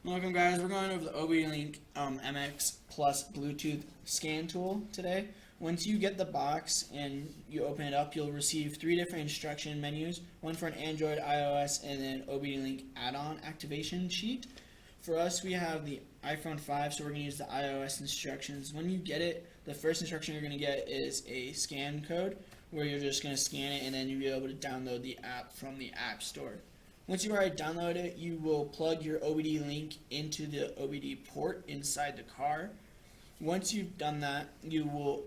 Welcome guys, we're going over the OBD Link MX Plus Bluetooth scan tool today. Once you get the box and you open it up, you'll receive three different instruction menus, one for an Android, iOS, and then OBD Link add-on activation sheet. For us, we have the iPhone 5, so we're going to use the iOS instructions. When you get it, the first instruction you're going to get is a scan code, where you're just going to scan it and then you'll be able to download the app from the App Store. Once you already download it, you will plug your OBD link into the OBD port inside the car. Once you've done that,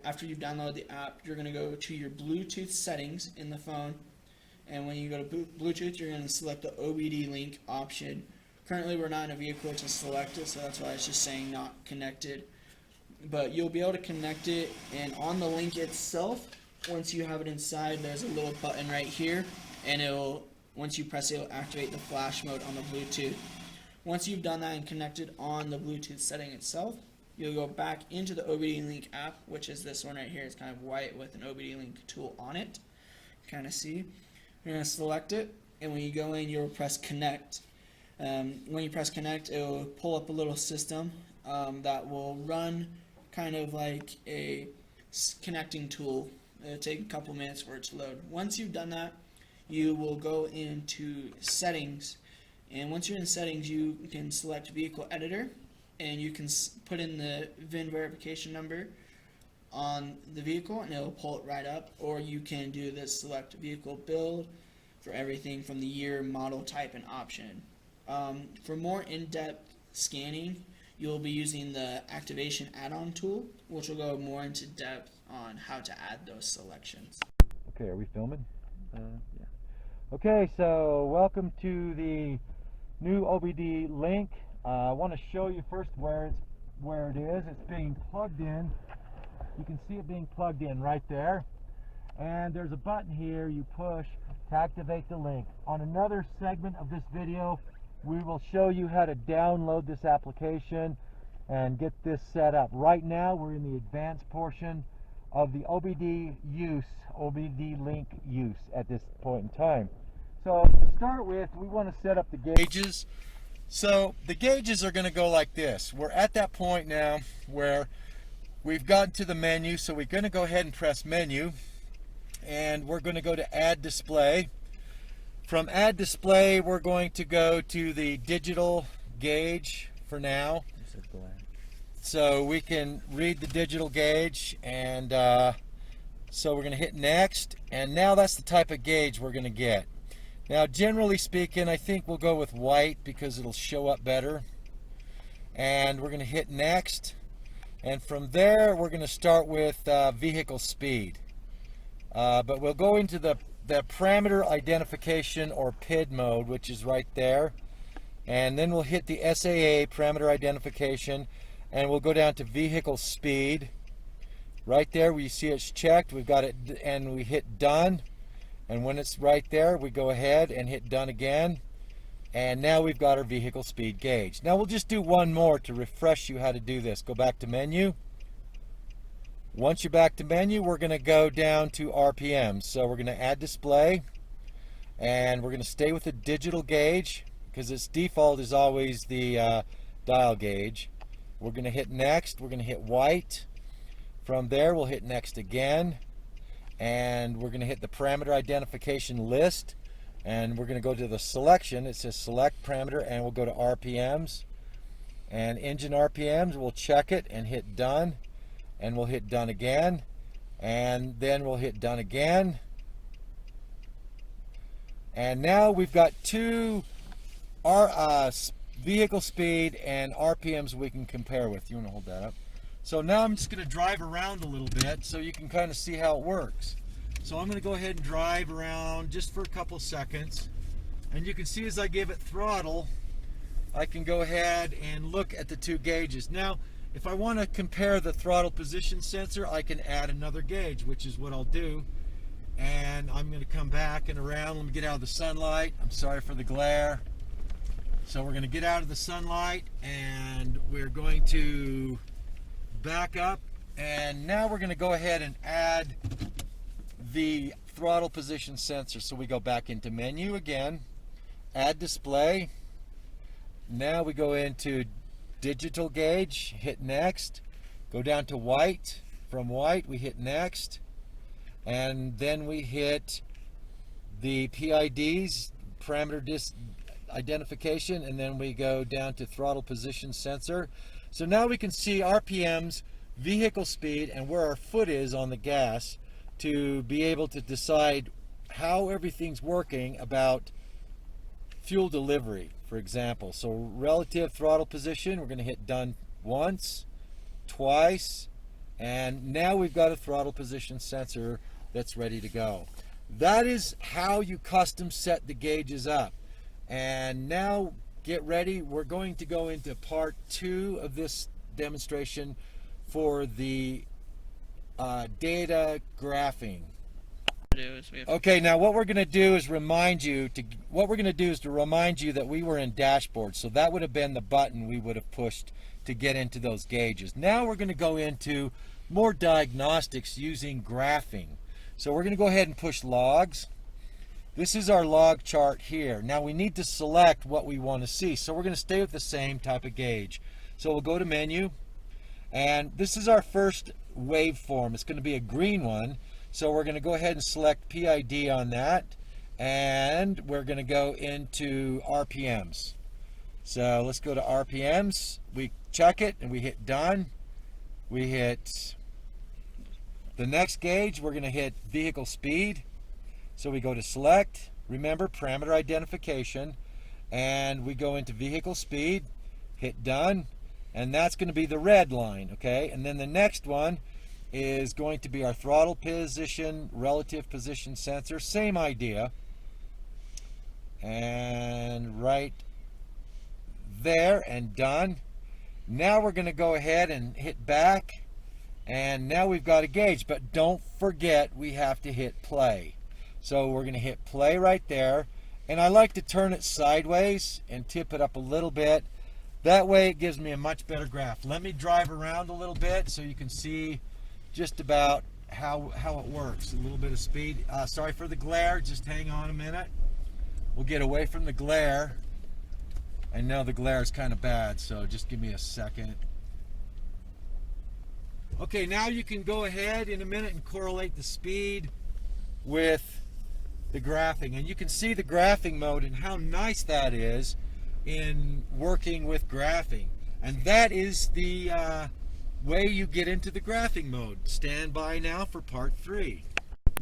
after you've downloaded the app, you're going to go to your Bluetooth settings in the phone. And when you go to Bluetooth, you're going to select the OBD link option. Currently, we're not in a vehicle to select it, so that's why it's just saying not connected. But you'll be able to connect it, and on the link itself, once you have it inside, there's a little button right here, and once you press it, it'll activate the flash mode on the Bluetooth. Once you've done that and connected on the Bluetooth setting itself, you'll go back into the OBD Link app, which is this one right here. It's kind of white with an OBD Link tool on it. Kind of see. You're going to select it, and when you go in, you'll press connect. When you press connect, it will pull up a little system that will run kind of like a connecting tool. It'll take a couple minutes for it to load. Once you've done that, you will go into settings, and once you're in settings, you can select vehicle editor, and you can put in the VIN verification number on the vehicle and it'll pull it right up, or you can do the select vehicle build for everything from the year, model, type, and option. For more in-depth scanning, you'll be using the activation add-on tool, which will go more into depth on how to add those selections. Okay, are we filming? Yeah. Okay, so welcome to the new OBD Link. I want to show you first where it is. It's being plugged in. You can see it being plugged in right there. And there's a button here you push to activate the link. On another segment of this video, we will show you how to download this application and get this set up. Right now, we're in the advanced portion of the OBD Link use at this point in time. So to start with, we want to set up the gauges. So the gauges are going to go like this. We're at that point now where we've gotten to the menu, so we're going to go ahead and press menu, and we're going to go to add display. From add display, we're going to go to the digital gauge for now. So we can read the digital gauge, and so we're going to hit next, and now that's the type of gauge we're going to get. Now generally speaking, I think we'll go with white because it'll show up better, and we're going to hit next, and from there we're going to start with vehicle speed, but we'll go into the parameter identification or PID mode, which is right there, and then we'll hit the SAA parameter identification, and we'll go down to vehicle speed. Right there where you see it's checked, we've got it, and we hit done. And when it's right there, we go ahead and hit done again. And now we've got our vehicle speed gauge. Now we'll just do one more to refresh you how to do this. Go back to menu. Once you're back to menu, we're going to go down to RPM. So we're going to add display, and we're going to stay with the digital gauge because its default is always the dial gauge. We're going to hit next. We're going to hit white. From there, we'll hit next again, and we're going to hit the parameter identification list, and we're going to go to the selection. It says select parameter, and we'll go to RPMs, and engine RPMs. We'll check it and hit done, and we'll hit done again, and then we'll hit done again. And now we've got two vehicle speed and RPMs we can compare with. You want to hold that up? So now I'm just going to drive around a little bit so you can kind of see how it works. So I'm going to go ahead and drive around just for a couple seconds, and you can see as I give it throttle, I can go ahead and look at the two gauges. Now if I want to compare the throttle position sensor, I can add another gauge, which is what I'll do. And I'm going to come back and around. Let me get out of the sunlight. I'm sorry for the glare. So we're going to get out of the sunlight, and we're going to back up, and now we're going to go ahead and add the throttle position sensor. So we go back into menu again, add display. now we go into digital gauge, hit next, go down to white. From white we hit next, and then we hit the PIDs, parameter identification, and then we go down to throttle position sensor. So now we can see RPMs, vehicle speed, and where our foot is on the gas to be able to decide how everything's working about fuel delivery, for example. So relative throttle position, we're going to hit done once, twice, and now we've got a throttle position sensor that's ready to go. That is how you custom set the gauges up. And now get ready, we're going to go into part 2 of this demonstration for the data graphing. Okay, now what we're going to do is remind you that we were in dashboard, so that would have been the button we would have pushed to get into those gauges. Now we're going to go into more diagnostics using graphing. So we're going to go ahead and push logs. This is our log chart here. Now we need to select what we want to see, so we're going to stay with the same type of gauge. So we'll go to menu, and this is our first waveform. It's going to be a green one. So we're going to go ahead and select PID on that, and we're going to go into RPMs. So let's go to RPMs. We check it and we hit done. We hit the next gauge. We're going to hit vehicle speed. So we go to select, remember parameter identification, and we go into vehicle speed, hit done, and that's going to be the red line, okay? And then the next one is going to be our throttle position, relative position sensor, same idea. And right there, and done. Now we're going to go ahead and hit back, and now we've got a gauge, but don't forget we have to hit play. So we're going to hit play right there, and I like to turn it sideways and tip it up a little bit. That way it gives me a much better graph. Let me drive around a little bit so you can see just about how it works. A little bit of speed. Sorry for the glare, just hang on a minute. We'll get away from the glare. I know the glare is kind of bad, so just give me a second. Okay, now you can go ahead in a minute and correlate the speed with the graphing, and you can see the graphing mode and how nice that is in working with graphing. And that is the way you get into the graphing mode. Stand by now for part 3.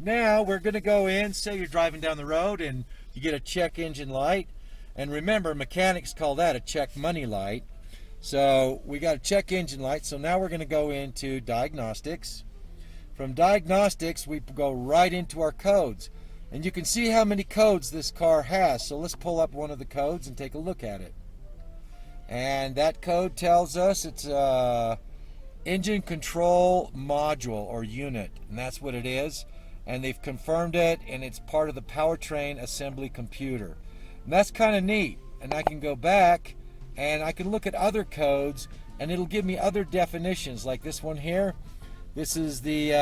Now we're going to go in, say you're driving down the road and you get a check engine light, and remember mechanics call that a check money light. So we got a check engine light, so now we're going to go into diagnostics. From diagnostics we go right into our codes, and you can see how many codes this car has. So let's pull up one of the codes and take a look at it. And that code tells us it's engine control module or unit, and that's what it is, and they've confirmed it, and it's part of the powertrain assembly computer. And that's kind of neat. And I can go back and I can look at other codes, and it'll give me other definitions, like this one here. This is the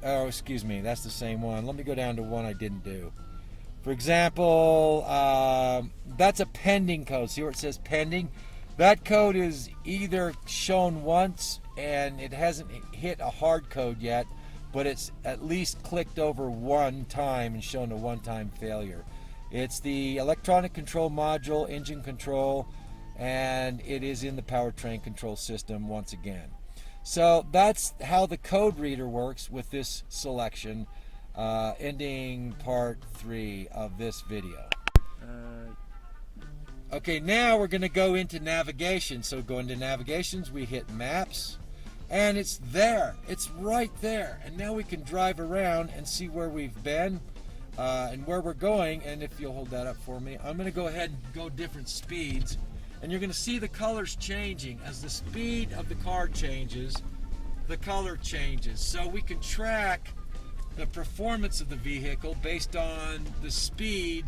oh, excuse me, that's the same one. Let me go down to one I didn't do. For example, that's a pending code. See where it says pending? That code is either shown once and it hasn't hit a hard code yet, but it's at least clicked over one time and shown a one-time failure. It's the electronic control module, engine control, and it is in the powertrain control system once again. So that's how the code reader works with this selection, ending part 3 of this video. Okay, now we're going to go into navigation. So go into navigations, we hit maps, and it's there. It's right there. And now we can drive around and see where we've been and where we're going. And if you'll hold that up for me, I'm going to go ahead and go different speeds. And you're going to see the colors changing. As the speed of the car changes, the color changes. So we can track the performance of the vehicle based on the speed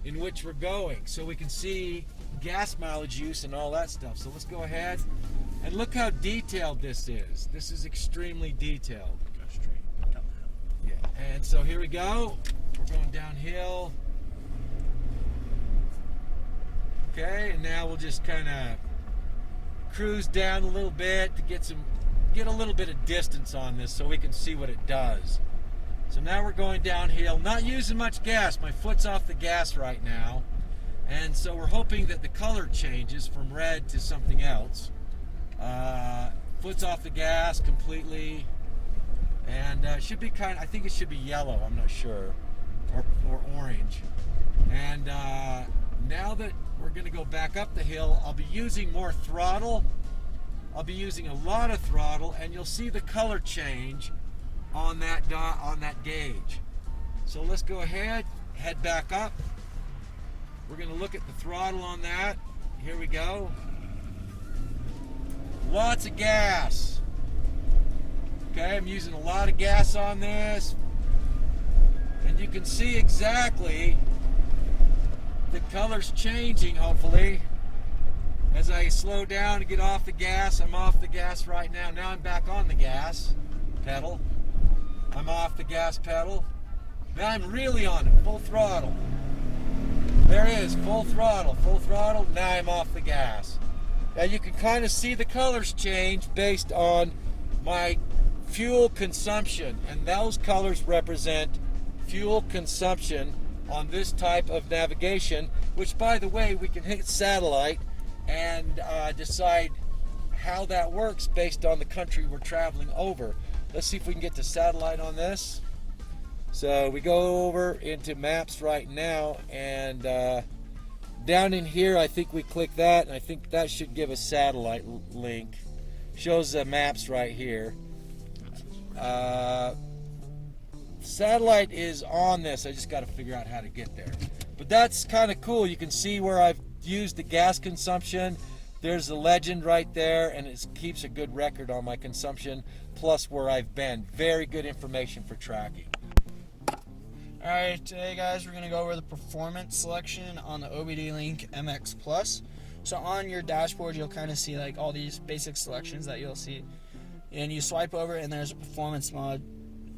in which we're going. So we can see gas mileage use and all that stuff. So let's go ahead and look how detailed this is. This is extremely detailed. Go straight down the hill. Yeah. And so here we go. We're going downhill. Okay, and now we'll just kind of cruise down a little bit to get a little bit of distance on this so we can see what it does. So now we're going downhill, not using much gas. My foot's off the gas right now. And so we're hoping that the color changes from red to something else. Foot's off the gas completely. And it should be I think it should be yellow, I'm not sure, or orange. And now that we're going to go back up the hill, I'll be using more throttle. I'll be using a lot of throttle, and you'll see the color change on that gauge. So let's go ahead, head back up. We're going to look at the throttle on that. Here we go. Lots of gas. Okay, I'm using a lot of gas on this. And you can see exactly the color's changing, hopefully. As I slow down and get off the gas, I'm off the gas right now. Now I'm back on the gas pedal. I'm off the gas pedal. Now I'm really on it, full throttle. There it is, full throttle, full throttle. Now I'm off the gas. Now you can kind of see the colors change based on my fuel consumption, and those colors represent fuel consumption on this type of navigation, which, by the way, we can hit satellite and decide how that works based on the country we're traveling over. Let's see if we can get to satellite on this. So we go over into maps right now, and down in here I think we click that, and I think that should give a satellite link. Shows the maps right here. Satellite is on this. I just got to figure out how to get there. But that's kind of cool. You can see where I've used the gas consumption. There's a legend right there, and it keeps a good record on my consumption, plus where I've been. Very good information for tracking. Alright, today guys we're going to go over the performance selection on the OBD Link MX Plus. So on your dashboard you'll kind of see like all these basic selections that you'll see. And you swipe over and there's a performance mod.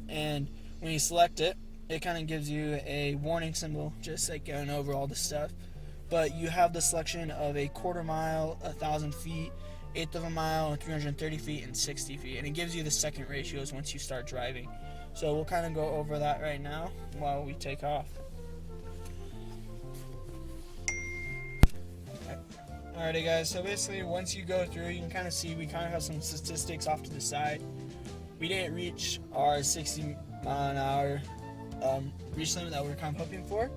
And when you select it, it kind of gives you a warning symbol, just like going over all the stuff. But you have the selection of a quarter mile, 1,000 feet, eighth of a mile, 330 feet, and 60 feet. And it gives you the second ratios once you start driving. So we'll kind of go over that right now while we take off. Alrighty guys, so basically once you go through, you can kind of see we kind of have some statistics off to the side. We didn't reach our 60 mile an hour reach limit that we were kind of hoping for,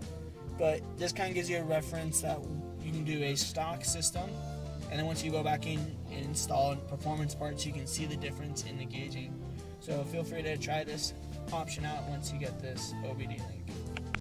but this kind of gives you a reference that you can do a stock system, and then once you go back in and install performance parts, you can see the difference in the gauging. So feel free to try this option out once you get this OBD link.